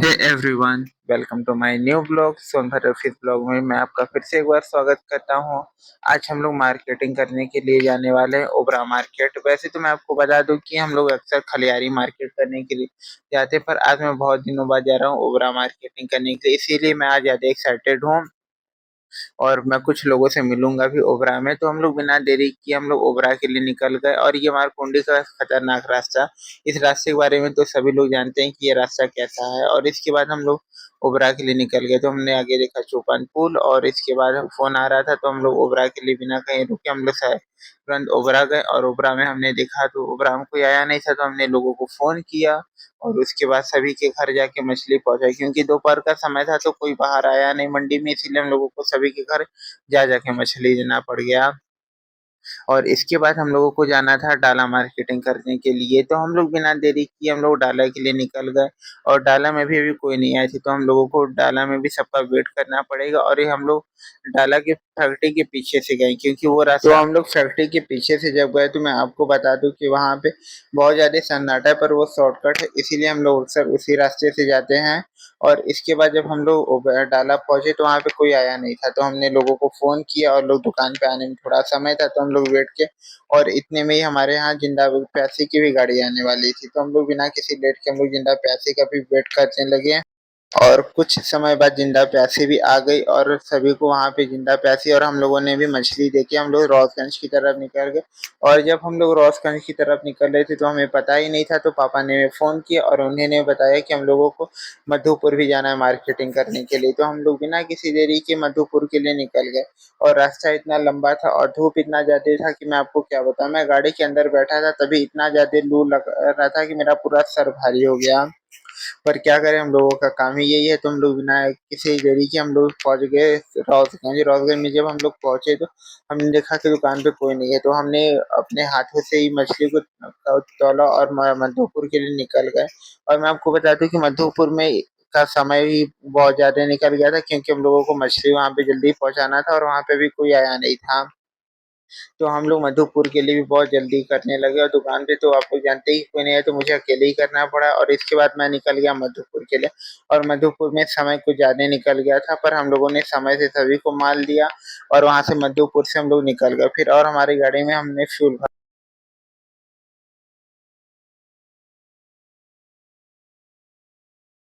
Hey everyone, welcome to my new blog Sonbhadra fish blog में मैं आपका फिर से एक बार स्वागत करता हूं। आज हम लोग मार्केटिंग करने के लिए जाने वाले हैं ओबरा मार्केट। वैसे तो मैं आपको बता दूं कि हम लोग अक्सर खलियारी मार्केट करने के लिए जाते हैं, पर आज मैं बहुत दिनों बाद जा रहा हूं ओबरा मार्केटिंग करने के लिए, इसीलिए मैं आज ज्यादा एक्साइटेड हूँ और मैं कुछ लोगों से मिलूंगा भी ओबरा में। तो हम लोग बिना देरी किए हम लोग ओबरा के लिए निकल गए और ये मारकुंडी का खतरनाक रास्ता, इस रास्ते के बारे में तो सभी लोग जानते हैं कि ये रास्ता कैसा है। और इसके बाद हम लोग ओबरा के लिए निकल गए। तो हमने आगे देखा चौपान पुल और इसके बाद फोन आ रहा था, तो हम लोग ओबरा के लिए बिना कहीं रुके हम लोग तुरंत ओबरा गए। और ओबरा में हमने देखा तो ओबरा में कोई आया नहीं था, तो हमने लोगों को फोन किया और उसके बाद सभी के घर जाके मछली पहुंचाई, क्योंकि दोपहर का समय था तो कोई बाहर आया नहीं मंडी में, इसीलिए हम लोगों को सभी के घर जा जाके मछली देना पड़ गया। और इसके बाद हम लोगों को जाना था डाला मार्केटिंग करने के लिए। तो हम लोग बिना देरी किए हम लोग डाला के लिए निकल गए और डाला में भी अभी कोई नहीं आया थी, तो हम लोगों को डाला में भी सबका वेट करना पड़ेगा। और ये हम लोग डाला के फैक्ट्री के पीछे से गए, क्योंकि वो रास्ता, तो हम लोग फैक्ट्री के पीछे से जब गए तो मैं आपको बता दूं कि वहां पे बहुत ज्यादा सन्नाटा है, पर वो शॉर्टकट है, इसीलिए हम लोग अक्सर उसी रास्ते से जाते हैं। और इसके बाद जब हम लोग डाला पहुंचे तो वहां पे कोई आया नहीं था, तो हमने लोगों को फोन किया और लोग दुकान पे आने में थोड़ा समय था, तो हम लोग वेट किए। और इतने में ही हमारे यहाँ जिंदा प्यासी की भी गाड़ी आने वाली थी, तो हम लोग बिना किसी लेट के हम लोग जिंदा प्यासी का भी वेट करने लगे। और कुछ समय बाद जिंदा प्यासी भी आ गई और सभी को वहां पे जिंदा प्यासी और हम लोगों ने भी मछली देखी। हम लोग रोशगंज की तरफ निकल गए और जब हम लोग रोशगंज की तरफ निकल रहे थे तो हमें पता ही नहीं था, तो पापा ने फोन किया और उन्होंने बताया कि हम लोगों को मधुपुर भी जाना है मार्केटिंग करने के लिए। तो हम लोग बिना किसी देरी के मधुपुर के लिए निकल गए। और रास्ता इतना लंबा था और धूप इतना ज्यादा था कि मैं आपको क्या बताऊं। मैं गाड़ी के अंदर बैठा था तभी इतना ज्यादा लू लग रहा था कि मेरा पूरा सर भारी हो गया। पर क्या करें, हम लोगों का काम ही यही है। तो हम लोग बिना किसी देरी के हम लोग पहुंच गए राउतगंज। राउतगंज में जब हम लोग पहुंचे तो हमने देखा कि दुकान पे कोई नहीं है, तो हमने अपने हाथों से ही मछली को तौला और मधुपुर के लिए निकल गए। और मैं आपको बता दूं कि मधुपुर में का समय भी बहुत ज्यादा निकल गया था, क्योंकि हम लोगों को मछली वहां पे जल्दी पहुंचाना था और वहां पे भी कोई आया नहीं था। तो हम लोग मधुपुर के लिए भी बहुत जल्दी करने लगे और दुकान पे तो आप लोग जानते ही कोई नहीं है, तो मुझे अकेले ही करना पड़ा। और इसके बाद मैं निकल गया मधुपुर के लिए। और मधुपुर में समय कुछ ज्यादा निकल गया था, पर हम लोगों ने समय से सभी को माल दिया और वहां से मधुपुर से हम लोग निकल गए फिर। और हमारी गाड़ी में हमने फ्यूल